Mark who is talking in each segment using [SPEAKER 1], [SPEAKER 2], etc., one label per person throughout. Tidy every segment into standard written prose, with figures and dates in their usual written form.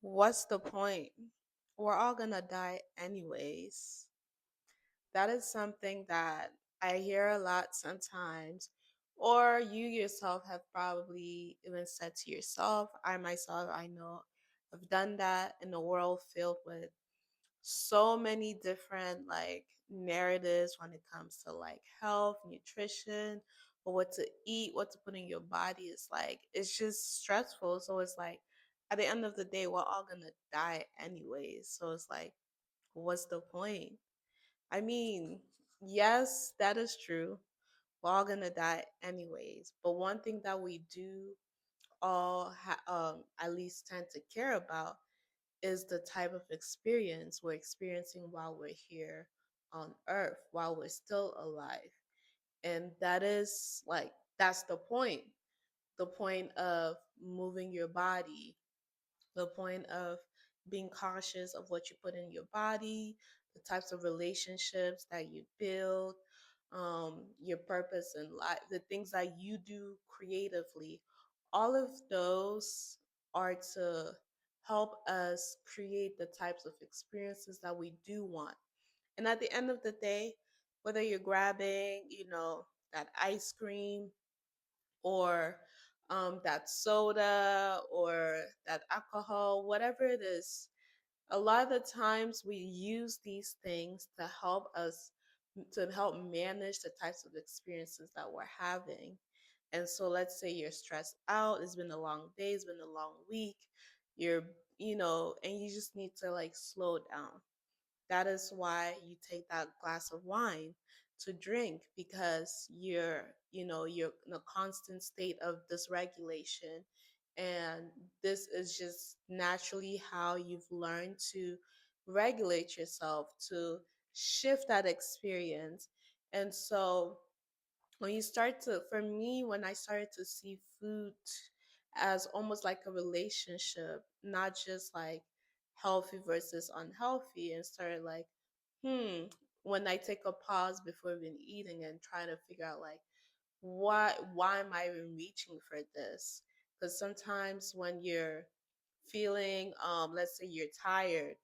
[SPEAKER 1] What's the point? We're all gonna die anyways. That is something that I hear a lot sometimes, or you yourself have probably even said to yourself. I myself, I know I've done that in a world filled with so many different narratives when it comes to like health, nutrition, or what to eat, what to put in your body. It's just stressful. So it's like at the end of the day, we're all gonna die anyways. So it's like, what's the point? I mean, yes, that is true. We're all gonna die anyways. But one thing that we do at least tend to care about is the type of experience we're experiencing while we're here on earth, while we're still alive. And that's the point. The point of moving your body, the point of being cautious of what you put in your body, the types of relationships that you build, your purpose in life, the things that you do creatively. All of those are to help us create the types of experiences that we do want. And at the end of the day, whether you're grabbing, that ice cream or that soda or that alcohol, whatever it is, a lot of the times we use these things to help us to help manage the types of experiences that we're having. And so let's say you're stressed out, it's been a long day, it's been a long week, you're, and you just need to like slow down. That is why you take that glass of wine to drink because you're in a constant state of dysregulation. And this is just naturally how you've learned to regulate yourself, to shift that experience. And so for me, when I started to see food as almost like a relationship, not just like healthy versus unhealthy, and started like, hmm, when I take a pause before even eating and trying to figure out like, why am I even reaching for this? Because sometimes when you're feeling, let's say you're tired,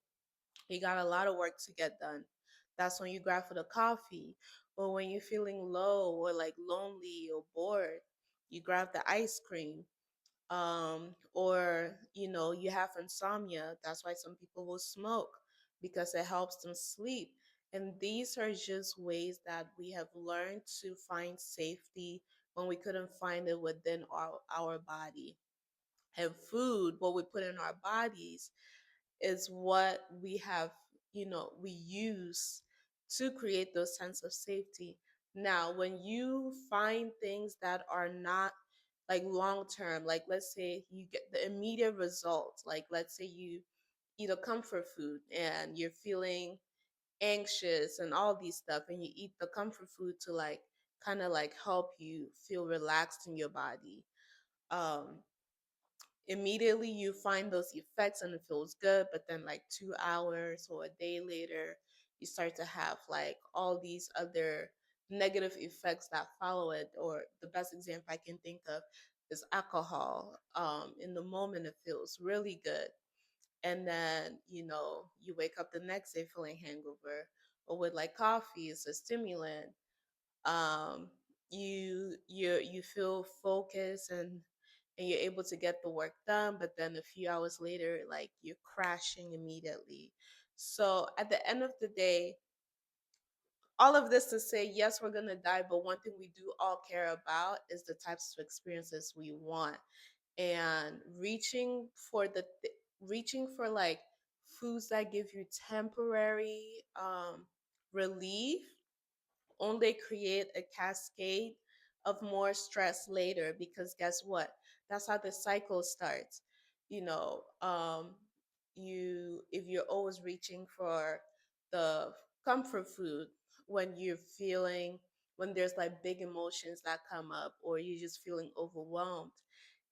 [SPEAKER 1] you got a lot of work to get done. That's when you grab for the coffee. Or when you're feeling low or like lonely or bored, you grab the ice cream. Or you have insomnia. That's why some people will smoke because it helps them sleep. And these are just ways that we have learned to find safety when we couldn't find it within our body. And food, what we put in our bodies, is what we use to create those sense of safety. Now when you find things that are not like long term, like let's say you get the immediate result, like let's say you eat a comfort food and you're feeling anxious and all these stuff, and you eat the comfort food to like kind of like help you feel relaxed in your body. um Immediately you find those effects and it feels good, but then like 2 hours or a day later you start to have like all these other negative effects that follow it. Or the best example I can think of is alcohol. In the moment it feels really good, and then you wake up the next day feeling hangover. Or with like coffee, it's a stimulant. You feel focused, and you're able to get the work done, but then a few hours later like you're crashing immediately. So at the end of the day, all of this to say, yes, we're going to die, but one thing we do all care about is the types of experiences we want. And reaching for like foods that give you temporary relief only create a cascade of more stress later. Because guess what, that's how the cycle starts. you know um if you're always reaching for the comfort food when you're feeling, when there's like big emotions that come up, or you're just feeling overwhelmed,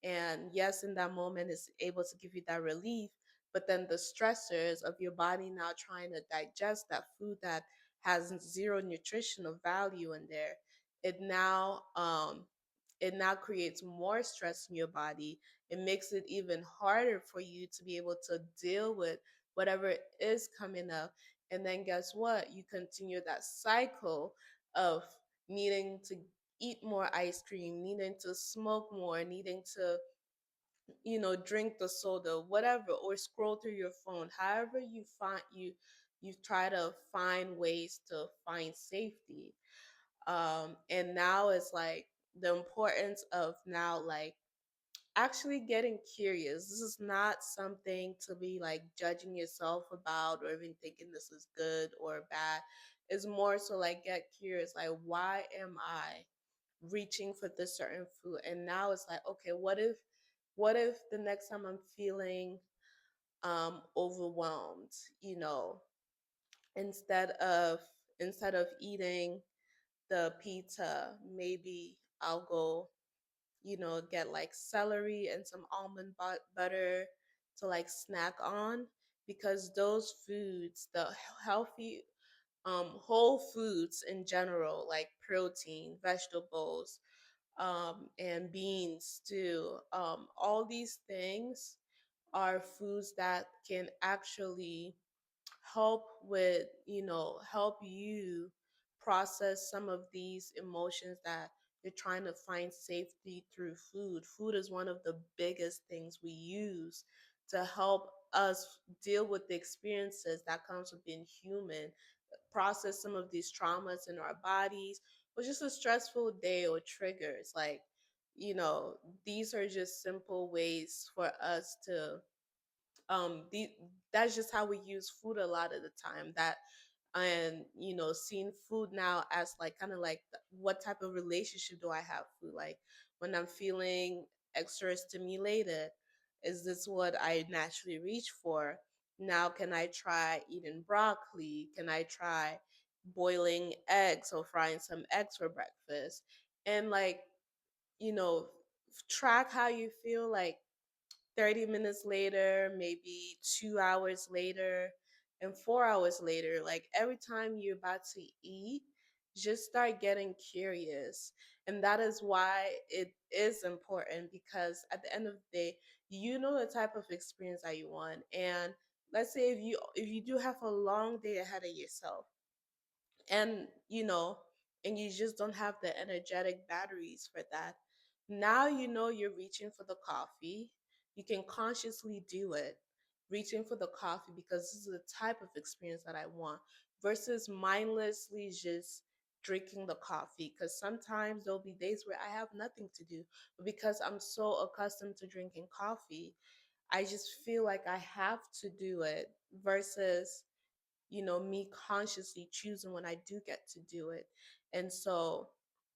[SPEAKER 1] and yes, in that moment it's able to give you that relief, but then the stressors of your body now trying to digest that food that has zero nutritional value in there, it now it now creates more stress in your body. It makes it even harder for you to be able to deal with whatever is coming up. And then guess what? You continue that cycle of needing to eat more ice cream, needing to smoke more, needing to, drink the soda, whatever, or scroll through your phone. However you try to find ways to find safety. And now it's like the importance of now like actually getting curious. This is not something to be like judging yourself about or even thinking this is good or bad. It's more so like get curious, like why am I reaching for this certain food? And now it's like, okay, what if the next time I'm feeling overwhelmed, you know, instead of instead of eating the pizza, maybe I'll go, get like celery and some almond butter to like snack on, because those foods, the healthy whole foods in general, like protein, vegetables, and beans too. All these things are foods that can actually help you process some of these emotions that you're trying to find safety through food. Food is one of the biggest things we use to help us deal with the experiences that comes with being human, process some of these traumas in our bodies, or just a stressful day or triggers. Like, you know, these are just simple ways for us to the that's just how we use food a lot of the time. That and seeing food now as like kind of like what type of relationship do I have food, like when I'm feeling extra stimulated, is this what I naturally reach for? Now can I try eating broccoli? Can I try boiling eggs or frying some eggs for breakfast? And like, you know track how you feel, like 30 minutes later, maybe 2 hours later, and 4 hours later. Like every time you're about to eat, just start getting curious. And that is why it is important, because at the end of the day, you know the type of experience that you want. And let's say if you do have a long day ahead of yourself, and and you just don't have the energetic batteries for that, now you're reaching for the coffee. You can consciously do it, reaching for the coffee because this is the type of experience that I want, versus mindlessly just drinking the coffee, because sometimes there'll be days where I have nothing to do, but because I'm so accustomed to drinking coffee, I just feel like I have to do it, versus me consciously choosing when I do get to do it. And so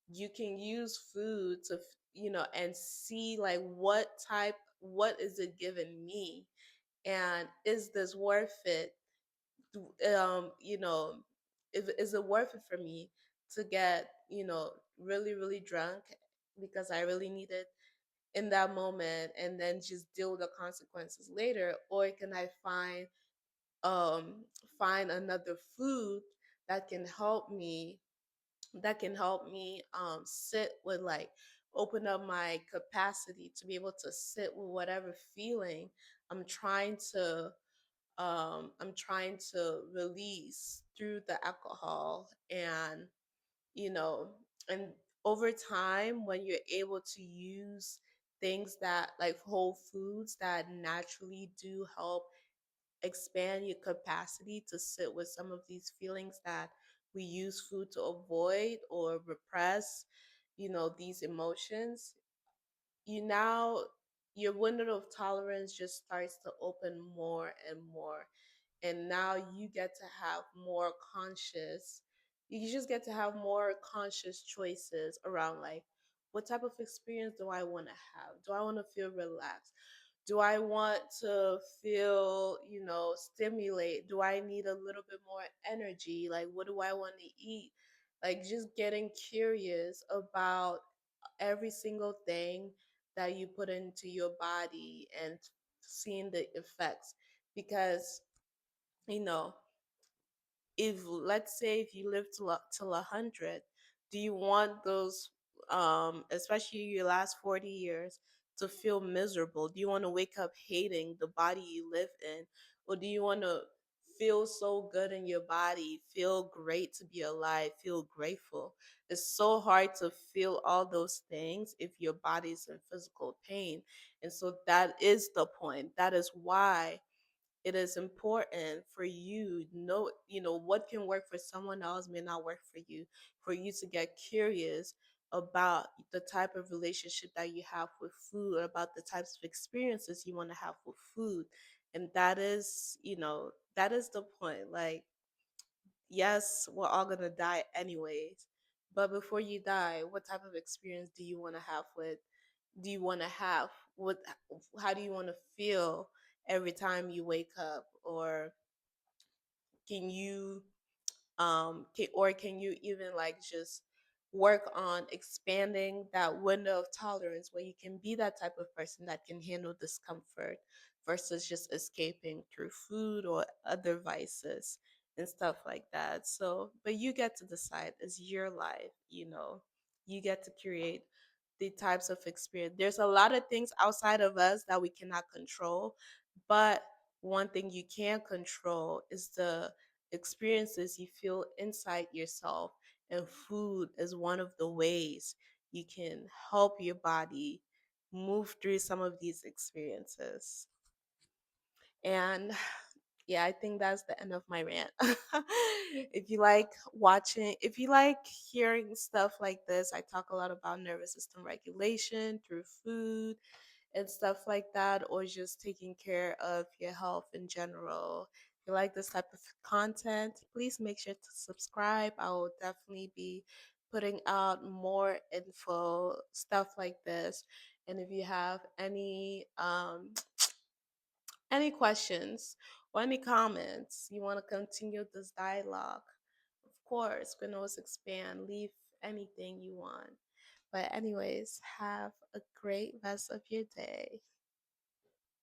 [SPEAKER 1] you can use food to, and see like what is it giving me? And is this worth it? You know, is it worth it for me to get, really, really drunk because I really need it in that moment and then just deal with the consequences later? Or can I um find another food that can help me sit with, like, open up my capacity to be able to sit with whatever feeling i'm trying to release through the alcohol. And you know and over time, when you're able to use things that, like, whole foods that naturally do help expand your capacity to sit with some of these feelings that we use food to avoid or repress, these emotions, you now your window of tolerance just starts to open more and more. And now you get to have more conscious you just get to have more conscious choices around, like, what type of experience do I want to have? Do I want to feel relaxed? Do I want to feel, stimulate? Do I need a little bit more energy? Like, what do I want to eat? Like, just getting curious about every single thing that you put into your body and seeing the effects. Because, you know, if let's say if you live till 100, do you want those? especially your last 40 years, to feel miserable? Do you want to wake up hating the body you live in? Or do you want to feel so good in your body, feel great to be alive, feel grateful? It's so hard to feel all those things if your body's in physical pain. And so that is the point. That is why it is important for you know, what can work for someone else may not work for you to get curious about the type of relationship that you have with food, about the types of experiences you want to have with food. And that is, that is the point. Like, yes, we're all gonna die anyways, but before you die, what type of experience do you want to have with do you want to have what how do you want to feel every time you wake up? Or can you can you even like just work on expanding that window of tolerance where you can be that type of person that can handle discomfort versus just escaping through food or other vices and stuff like that? So but you get to decide. It's your life, you get to create the types of experience. There's a lot of things outside of us that we cannot control, but one thing you can control is the experiences you feel inside yourself. And food is one of the ways you can help your body move through some of these experiences. And yeah, I think that's the end of my rant. If you like if you like hearing stuff like this, I talk a lot about nervous system regulation through food and stuff like that, or just taking care of your health in general. If you like this type of content, please make sure to subscribe. I will definitely be putting out more info, stuff like this. And if you have any questions or any comments, you want to continue this dialogue, of course, we can always expand, leave anything you want. But anyways, have a great rest of your day.